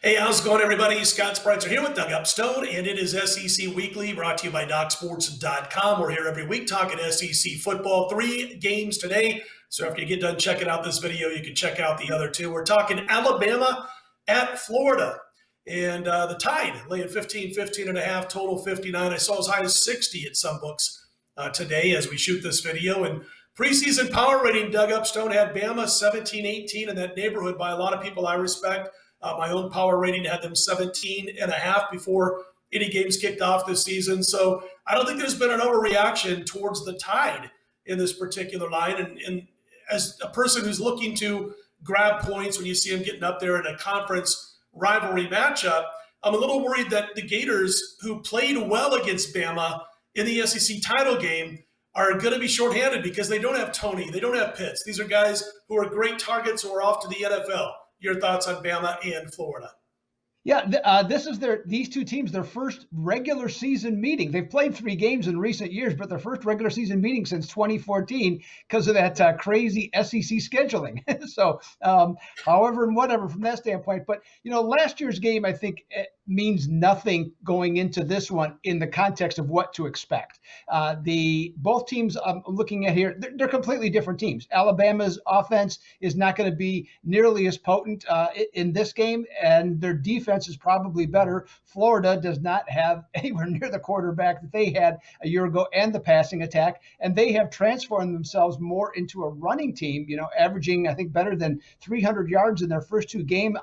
Hey, how's it going, everybody? Scott Spreitzer here with Doug Upstone, and it is SEC Weekly, brought to you by DocSports.com. We're here every week talking SEC football. 3 games today, so after you get done checking out this video, you can check out the other 2. We're talking Alabama at Florida, and the Tide laying 15 and a half, total 59. I saw as high as 60 at some books today as we shoot this video. And preseason power rating, Doug Upstone had Bama 17-18 in that neighborhood by a lot of people I respect. My own power rating had them 17 and a half before any games kicked off this season. So I don't think there's been an overreaction towards the Tide in this particular line. And as a person who's looking to grab points when you see them getting up there in a conference rivalry matchup, I'm a little worried that the Gators, who played well against Bama in the SEC title game, are going to be shorthanded because they don't have Tony, they don't have Pitts. These are guys who are great targets who are off to the NFL. Your thoughts on Bama and Florida? Yeah, this is these two teams, their first regular season meeting. They've played 3 games in recent years, but their first regular season meeting since 2014 because of that crazy SEC scheduling. So, however and whatever from that standpoint. But, last year's game, I think, means nothing going into this one in the context of what to expect. Both teams I'm looking at here, they're completely different teams. Alabama's offense is not going to be nearly as potent in this game, and their defense is probably better. Florida does not have anywhere near the quarterback that they had a year ago and the passing attack, and they have transformed themselves more into a running team, averaging, I think, better than 300 yards in their first two games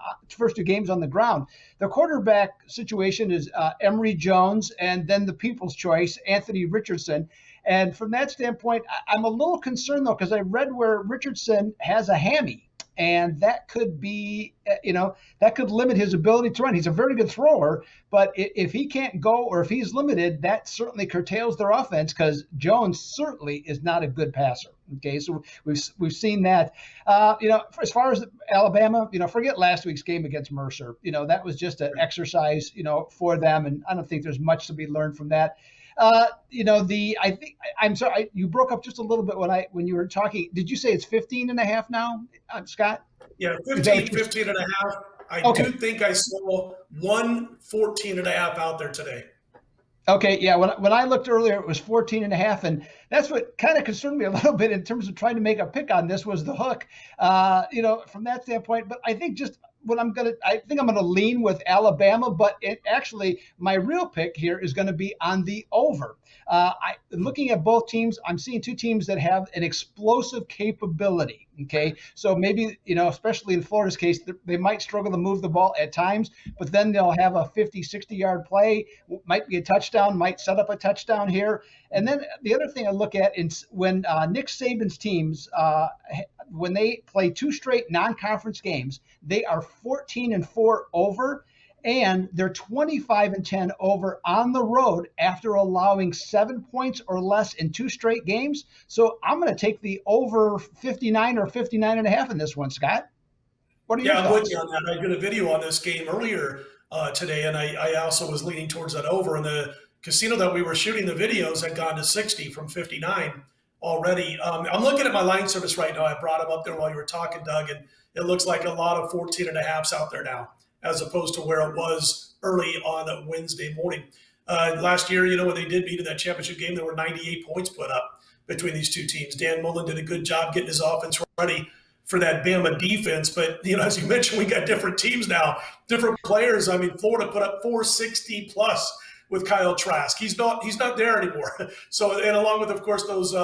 on the ground. The quarterback situation is Emory Jones, and then the people's choice, Anthony Richardson. And from that standpoint, I'm a little concerned, though, because I read where Richardson has a hammy. And that could be, that could limit his ability to run. He's a very good thrower, but if he can't go or if he's limited, that certainly curtails their offense because Jones certainly is not a good passer. Okay, so we've seen that. As far as Alabama, forget last week's game against Mercer. That was just an exercise, for them, and I don't think there's much to be learned from that. I'm sorry, you broke up just a little bit when you were talking. Did you say it's 15 and a half now, Scott? Yeah, 15 and a half. I do think I saw 14 and a half out there today. Okay, yeah. When I looked earlier, it was 14 and a half, and that's what kind of concerned me a little bit in terms of trying to make a pick on this was the hook, from that standpoint. But I think I'm going to lean with Alabama, but actually my real pick here is going to be on the over. Looking at both teams, I'm seeing 2 teams that have an explosive capability. Okay, so maybe, especially in Florida's case, they might struggle to move the ball at times, but then they'll have a 50, 60-yard play, might be a touchdown, might set up a touchdown here. And then the other thing I look at is when Nick Saban's teams, when they play 2 straight non-conference games, they are 14-4 over, and they're 25-10 over on the road after allowing 7 points or less in 2 straight games. So I'm going to take the over 59 or 59 and a half in this one, Scott. What are your thoughts? I'm with you on that. I did a video on this game earlier today, and I also was leaning towards that over. And the casino that we were shooting the videos had gone to 60 from 59 already. I'm looking at my line service right now. I brought them up there while you were talking, Doug, and it looks like a lot of 14 and a halves out there now, as opposed to where it was early on a Wednesday morning. Last year, when they did meet in that championship game, there were 98 points put up between these 2 teams. Dan Mullen did a good job getting his offense ready for that Bama defense. But, as you mentioned, we got different teams now, different players. I mean, Florida put up 460 plus with Kyle Trask. He's not there anymore. So, and along with, of course, those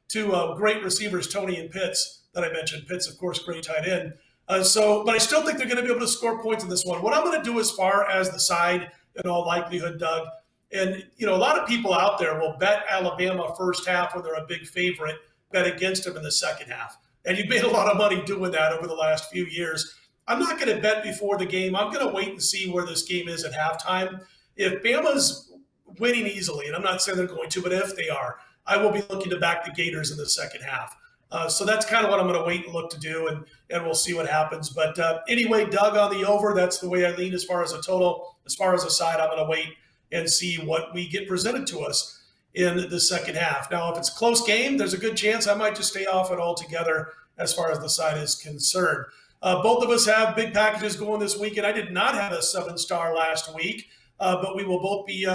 2 great receivers, Tony and Pitts, that I mentioned. Pitts, of course, great tight end. But I still think they're going to be able to score points in this one. What I'm going to do as far as the side, in all likelihood, Doug, and, a lot of people out there will bet Alabama first half when they're a big favorite, bet against them in the second half. And you've made a lot of money doing that over the last few years. I'm not going to bet before the game. I'm going to wait and see where this game is at halftime. If Bama's winning easily, and I'm not saying they're going to, but if they are, I will be looking to back the Gators in the second half. So that's kind of what I'm going to wait and look to do, and we'll see what happens. But anyway, Doug, on the over, that's the way I lean as far as a total. As far as a side, I'm going to wait and see what we get presented to us in the second half. Now, if it's a close game, there's a good chance I might just stay off it altogether as far as the side is concerned. Both of us have big packages going this weekend. I did not have a 7-star last week, but we will both be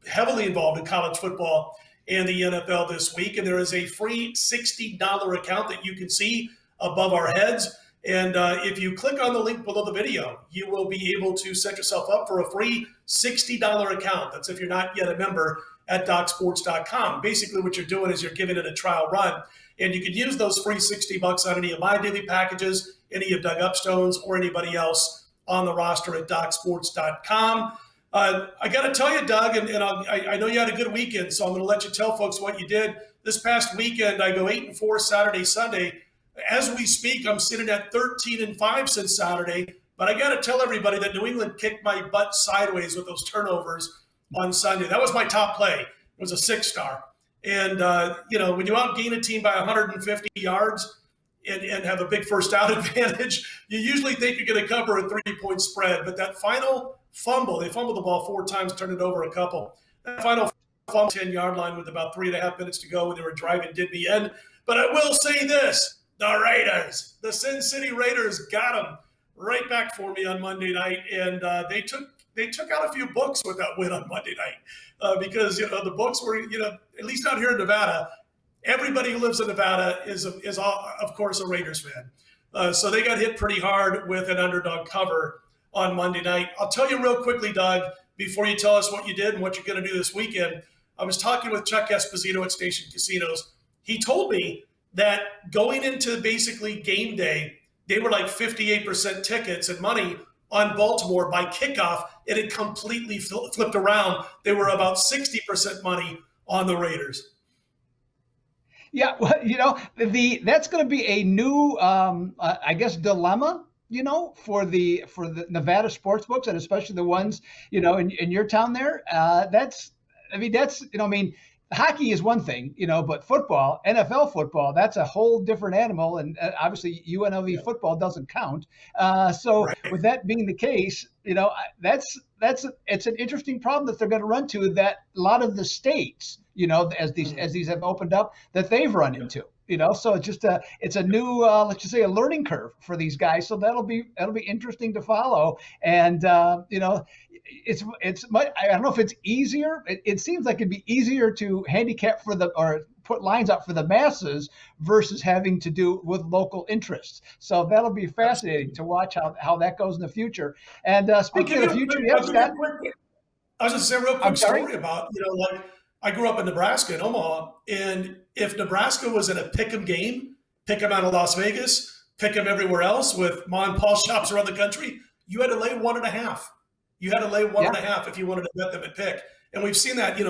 heavily involved in college football and the NFL this week. And there is a free $60 account that you can see above our heads. And if you click on the link below the video, you will be able to set yourself up for a free $60 account. That's if you're not yet a member at DocSports.com. Basically, what you're doing is you're giving it a trial run. And you can use those free $60 on any of my daily packages, any of Doug Upstone's, or anybody else on the roster at DocSports.com. I got to tell you, Doug, and I know you had a good weekend, so I'm going to let you tell folks what you did. This past weekend, I go 8-4 Saturday, Sunday. As we speak, I'm sitting at 13-5 since Saturday. But I got to tell everybody that New England kicked my butt sideways with those turnovers on Sunday. That was my top play. It was a 6-star. And, when you outgain a team by 150 yards and have a big first down advantage, you usually think you're going to cover a 3-point spread. But that final fumble, they fumbled the ball 4 times, turned it over a couple. That final fumble, 10-yard line with about 3.5 minutes to go when they were driving did the end. But I will say this, the Raiders, the Sin City Raiders got them right back for me on Monday night. And they took out a few books with that win on Monday night because, the books were, at least out here in Nevada, everybody who lives in Nevada is of course, a Raiders fan. So they got hit pretty hard with an underdog cover on Monday night. I'll tell you real quickly, Doug, before you tell us what you did and what you're going to do this weekend. I was talking with Chuck Esposito at Station Casinos. He told me that going into basically game day, they were like 58% tickets and money on Baltimore by kickoff. It had completely flipped around. They were about 60% money on the Raiders. Yeah, well, that's going to be a new, I guess, dilemma, for the Nevada sports books, and especially the ones, in your town there. Hockey is one thing, but football, NFL football, that's a whole different animal. And obviously UNLV football doesn't count. So Right. with that being the case, it's an interesting problem that they're going to run to, that a lot of the states, as these have opened up, that they've run into. So it's a new, let's just say, a learning curve for these guys. So that'll be interesting to follow. And it's I don't know if it's easier. It seems like it'd be easier to handicap or put lines out for the masses versus having to do with local interests. So that'll be fascinating to watch how that goes in the future. And speaking of the future, Scott. I was just saying a real I'm quick sorry? story about, like I grew up in Nebraska, in Omaha, and if Nebraska was in a pick'em game, pick'em out of Las Vegas, pick'em everywhere else with mom and pop shops around the country, you had to lay 1.5. You had to lay 1.5 if you wanted to bet them at pick. And we've seen that,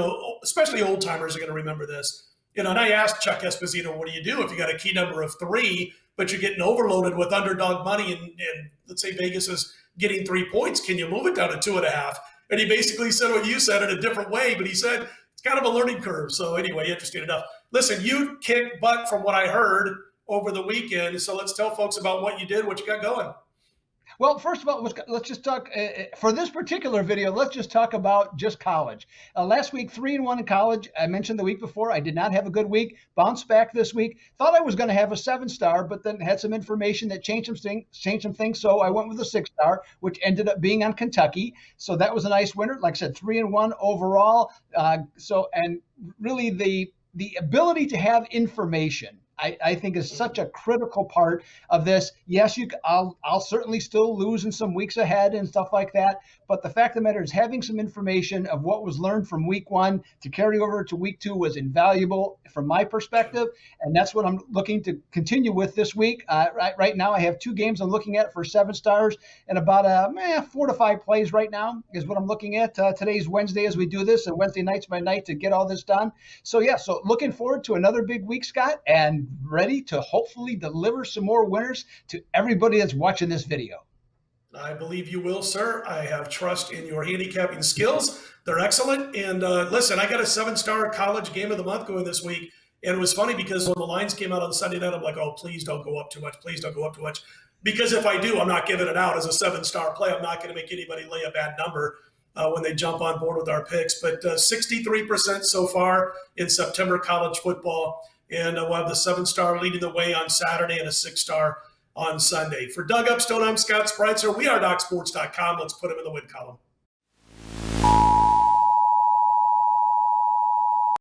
especially old timers are going to remember this. And I asked Chuck Esposito, what do you do if you got a key number of 3, but you're getting overloaded with underdog money and let's say Vegas is getting 3 points, can you move it down to 2.5? And he basically said what you said in a different way, but he said it's kind of a learning curve. So anyway, interesting enough. Listen, you kicked butt from what I heard over the weekend. So let's tell folks about what you did, what you got going. Well, first of all, let's just talk for this particular video. Let's just talk about just college. Last week, 3-1 in college. I mentioned the week before I did not have a good week. Bounced back this week. Thought I was going to have a 7-star, but then had some information that changed some things. So I went with a 6-star, which ended up being on Kentucky. So that was a nice winner. Like I said, 3-1 overall. And really the ability to have information, I think, is such a critical part of this. Yes, I'll certainly still lose in some weeks ahead and stuff like that. But the fact of the matter is, having some information of what was learned from week 1 to carry over to week 2 was invaluable from my perspective. And that's what I'm looking to continue with this week. Right now, I have 2 games I'm looking at for 7 stars and about 4 to 5 plays right now is what I'm looking at. Today's Wednesday as we do this, and Wednesday nights by night to get all this done. So looking forward to another big week, Scott, and ready to hopefully deliver some more winners to everybody that's watching this video. I believe you will, sir. I have trust in your handicapping skills. They're excellent. And listen, I got a 7-star college game of the month going this week. And it was funny because when the lines came out on Sunday night, I'm like, oh, please don't go up too much. Please don't go up too much. Because if I do, I'm not giving it out as a 7-star play. I'm not going to make anybody lay a bad number when they jump on board with our picks. But 63% so far in September college football. And we'll have the 7-star leading the way on Saturday and a 6-star on Sunday. For Doug Upstone, I'm Scott Spreitzer. We are DocSports.com. Let's put him in the win column.